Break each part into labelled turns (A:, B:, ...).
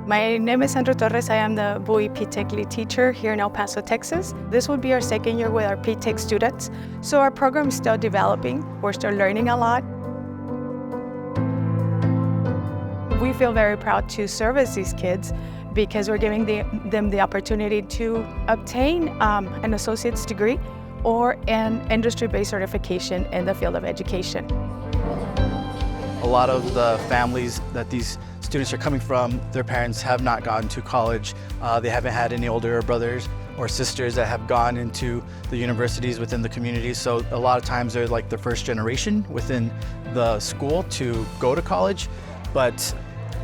A: My name is Sandra Torres. I am the Bowie P-Tech lead teacher here in El Paso, Texas. This will be our second year with our P-Tech students. So our program is still developing. We're still learning a lot. We feel very proud to service these kids because we're giving them the opportunity to obtain an associate's degree or an industry-based certification in the field of education.
B: A lot of the families that these students are coming from, their parents have not gone to college. They haven't had any older brothers or sisters that have gone into the universities within the community. So a lot of times they're like the first generation within the school to go to college. But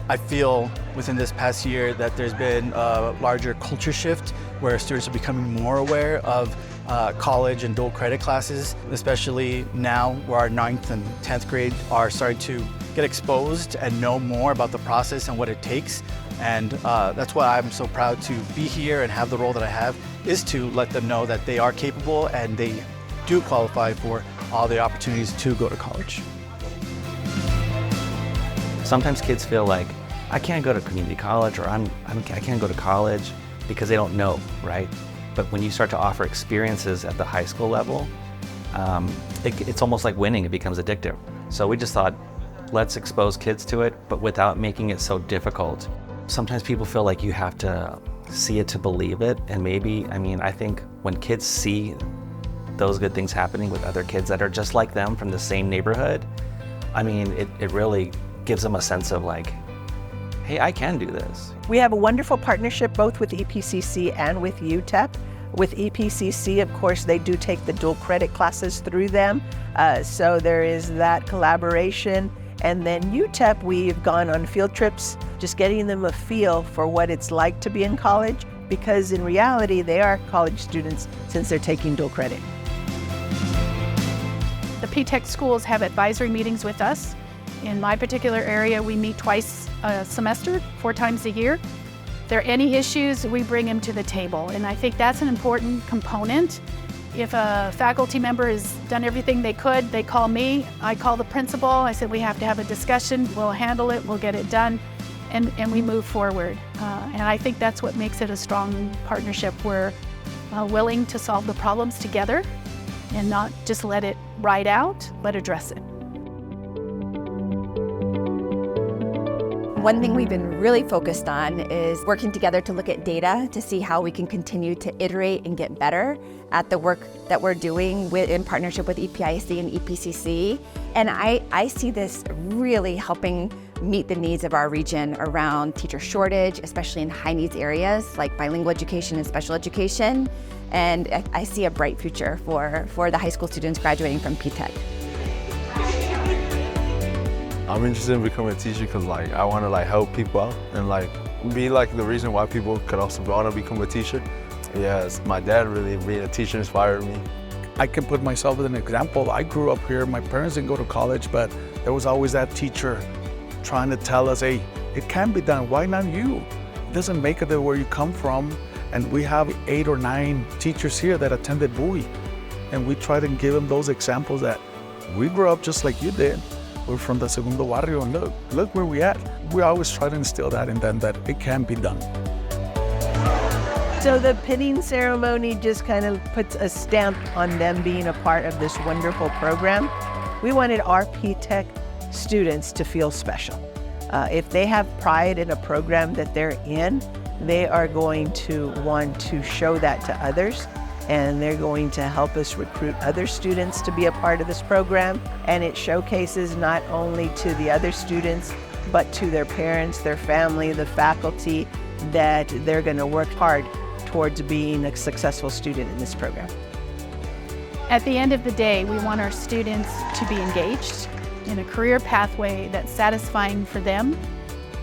B: I feel within this past year that there's been a larger culture shift where students are becoming more aware of college and dual credit classes, especially now where our 9th and 10th grade are starting to get exposed and know more about the process and what it takes. And that's why I'm so proud to be here and have the role that I have, is to let them know that they are capable and they do qualify for all the opportunities to go to college.
C: Sometimes kids feel like, I can't go to community college, or I can't go to college because they don't know, right? But when you start to offer experiences at the high school level, it's almost like winning. It becomes addictive. So we just thought, let's expose kids to it, but without making it so difficult. Sometimes people feel like you have to see it to believe it. And maybe, I think when kids see those good things happening with other kids that are just like them from the same neighborhood, it really gives them a sense of like, hey, I can do this.
D: We have a wonderful partnership both with EPCC and with UTEP. With EPCC, of course, they do take the dual credit classes through them. So there is that collaboration. And then UTEP, we've gone on field trips, just getting them a feel for what it's like to be in college, because in reality, they are college students since they're taking dual credit.
E: The P-Tech schools have advisory meetings with us. In my particular area, we meet twice a semester, 4 times a year. If there are any issues, we bring them to the table. And I think that's an important component. If a faculty member has done everything they could, they call me, I call the principal, I said we have to have a discussion, we'll handle it, we'll get it done, and we move forward. And I think that's what makes it a strong partnership. We're willing to solve the problems together and not just let it ride out, but address it.
F: One thing we've been really focused on is working together to look at data to see how we can continue to iterate and get better at the work that we're doing in partnership with EPIC and EPCC. And I see this really helping meet the needs of our region around teacher shortage, especially in high needs areas like bilingual education and special education. And I see a bright future for the high school students graduating from P-Tech.
G: I'm interested in becoming a teacher because I want to help people out and be the reason why people could also want to become a teacher. Yes, my dad really being a teacher inspired me.
H: I can put myself as an example. I grew up here, my parents didn't go to college, but there was always that teacher trying to tell us, hey, it can be done, why not you? It doesn't make it where you come from. And we have 8 or 9 teachers here that attended Bowie. And we try to give them those examples that we grew up just like you did. We're from the Segundo Barrio, and look where we at. We always try to instill that in them, that it can be done.
D: So the pinning ceremony just kind of puts a stamp on them being a part of this wonderful program. We wanted our P-Tech students to feel special. If they have pride in a program that they're in, they are going to want to show that to others. And they're going to help us recruit other students to be a part of this program. And it showcases not only to the other students, but to their parents, their family, the faculty, that they're going to work hard towards being a successful student in this program.
E: At the end of the day, we want our students to be engaged in a career pathway that's satisfying for them,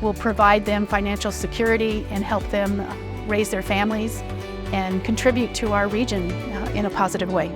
E: will provide them financial security and help them raise their families and contribute to our region in a positive way.